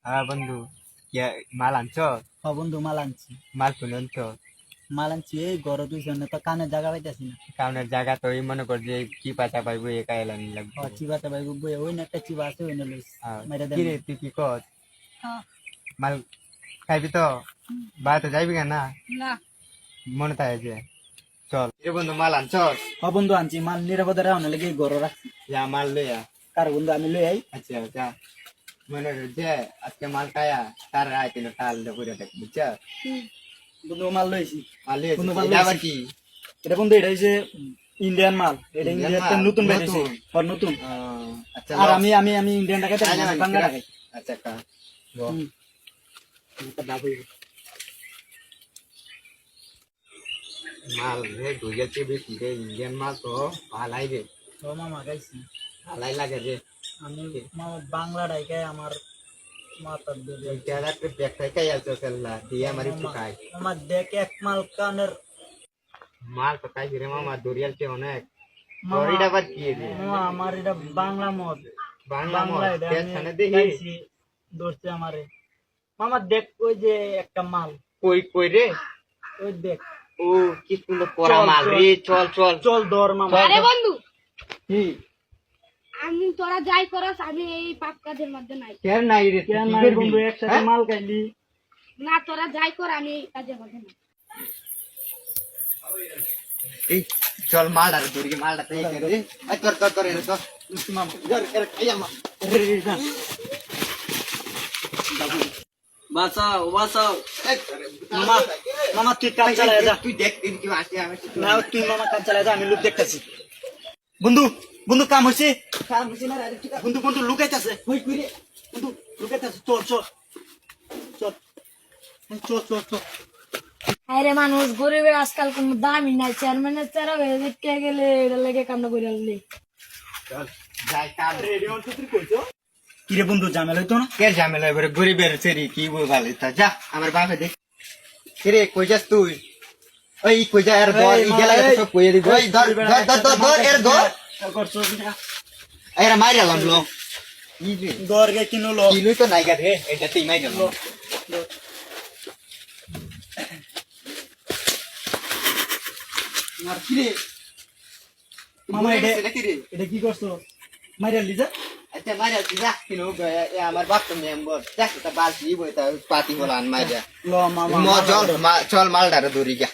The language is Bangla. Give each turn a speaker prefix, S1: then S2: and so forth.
S1: হ্যাঁ বন্ধু, মাল আনছ?
S2: বন্ধু মাল আনছি।
S1: মাল শুনুন তো।
S2: মাল আনছি এই গরো দুইজন তো কানের জায়গা পাইতাছি না।
S1: কাউনের জায়গা তো ওই মনে কর যে কি পাতা পাইবো একা এলানি লাগবে।
S2: চিবাতে ভাই বই ওই না একটা চিবা আছে ওই না লইস মেরে
S1: কি
S2: দেন।
S1: রে তুই কি কর? মাল খাইবি তো? বাড়িতে যাইবি কেন না?
S3: না
S1: মনে থাকে যে চল এ বন্ধু মাল আনছ?
S2: বন্ধু আনছি মাল নিরাপদে রাখনে লাগে গরো রাখছি।
S1: যা মাল লইয়া।
S2: কার বন্ধু আমি লই আই।
S1: আচ্ছা যা মনে কর যে আজকে মাল খায়া তার আইতে টাল করে দেখ বুঝছ?
S2: বন্ধু মাল লইছি।
S1: মাল লইয়া
S2: বন্ধু মাল
S1: আবার কি?
S2: এটা বন্ধু এটা হইছে ইন্ডিয়ান মাল। এটা ইন্ডিয়াতে নতুন বেরিয়েছে নতুন।
S1: আচ্ছা
S2: আর আমি আমি আমি ইন্ডিয়ান টাকা দেই বাংলা টাকা।
S1: আচ্ছা কা মাল রে গুজরাটি বেশি রে, ইন্ডিয়ান মাল তো ভালাই রে,
S2: ও মামা গাইছি
S1: ভালাই লাগে রে।
S2: আমি মামা বাংলা টাকায় আমার মাথার দিকে
S1: জায়গাতে দেখাই খাই আছে সেল্লা দিয়ে আমার একটু খাই।
S2: আমার দেখ এক মাল কানের
S1: মাল তো খাই রে মামা, দরিয়ালতে অনেক দড়িটা আবার কি রে?
S2: মামা আমার এটা বাংলা মদ।
S1: বাংলা মদ
S2: এটা আমি
S1: টেনশনে দেখি
S2: গাইছি, ধরছে আমারে। মামা দেখ ওই যে একটা মাল
S1: কই কই রে?
S2: ওই দেখ।
S1: ও কি সুন্দর করা মাল রে, চল চল
S2: চল ধর মামা।
S3: আরে বন্ধু
S2: কি
S3: আমি তোরা যাই করস আমি এই পাপ কাজের মধ্যে নাই।
S1: কেন নাই রে? তুই
S2: কেন
S1: কি
S2: নাই
S1: করবি?
S2: বন্ধু একসাথে মাল খাইলি?
S3: না তোরা যাই কর আমি এই কাজের মধ্যে নাই।
S1: এই চল মালটা ধরি, মালটা তাই করে রে। এই তোর তোর তোর রে তো
S2: মামা
S1: ধর করে খাই আমা।
S2: বাঁচাও বাঁচাও।
S1: এই
S2: মামা মামা তুই কাজ চালায় যা।
S1: তুই দেখ দিন কি আসে আমি।
S2: না তুই মামা কাজ চালায় যা, আমি লোক দেখতেছি। বন্ধু বন্ধু কাম হয়েছে। কাম হয়েছে না রে? বন্ধু বন্ধু লুকাইতেছে। কই কই রে বন্ধু লুকাইতেছে। চল চল চল চল চল চল।
S3: আরে মানুষ গরিবের আজকাল কোনো দামই নাই, চেয়ারম্যানের চেয়ারা হয়ে দেখতে গেলে এটা লেগে কামনা করে আনলি।
S1: চল যাই কাম রে।
S2: রেডি অন তুই কইছো কি রে বন্ধু ঝামেলা হইতো না?
S1: কে ঝামেলা এবারে গরিবের সেরি কি বই ভালো তা যা আমার বাপে দেখ। কিরে কই যাস তুই? ওই কই যা আর ধর ই গেলা সব কইয়ে দিব। ওই ধর ধর ধর ধর ধর এর ধর
S2: করছো না?
S1: এরা মাইরালাম লো। ই রে
S2: দর গে কিনলো
S1: কি লই তো নাইগা রে, এটা তুই মাইরালাম।
S2: আর কি রে মামা
S1: এটা কি রে?
S2: এটা কি করছো? মাইরা লিজা
S1: আচ্ছা মাইরা তুই যা কিনো আমার বাপ তো মেম্বার দেখ তা বালতি বই তা পাতি হলান মাইরা।
S2: ল মামা
S1: চল মালটারে ধরি গা।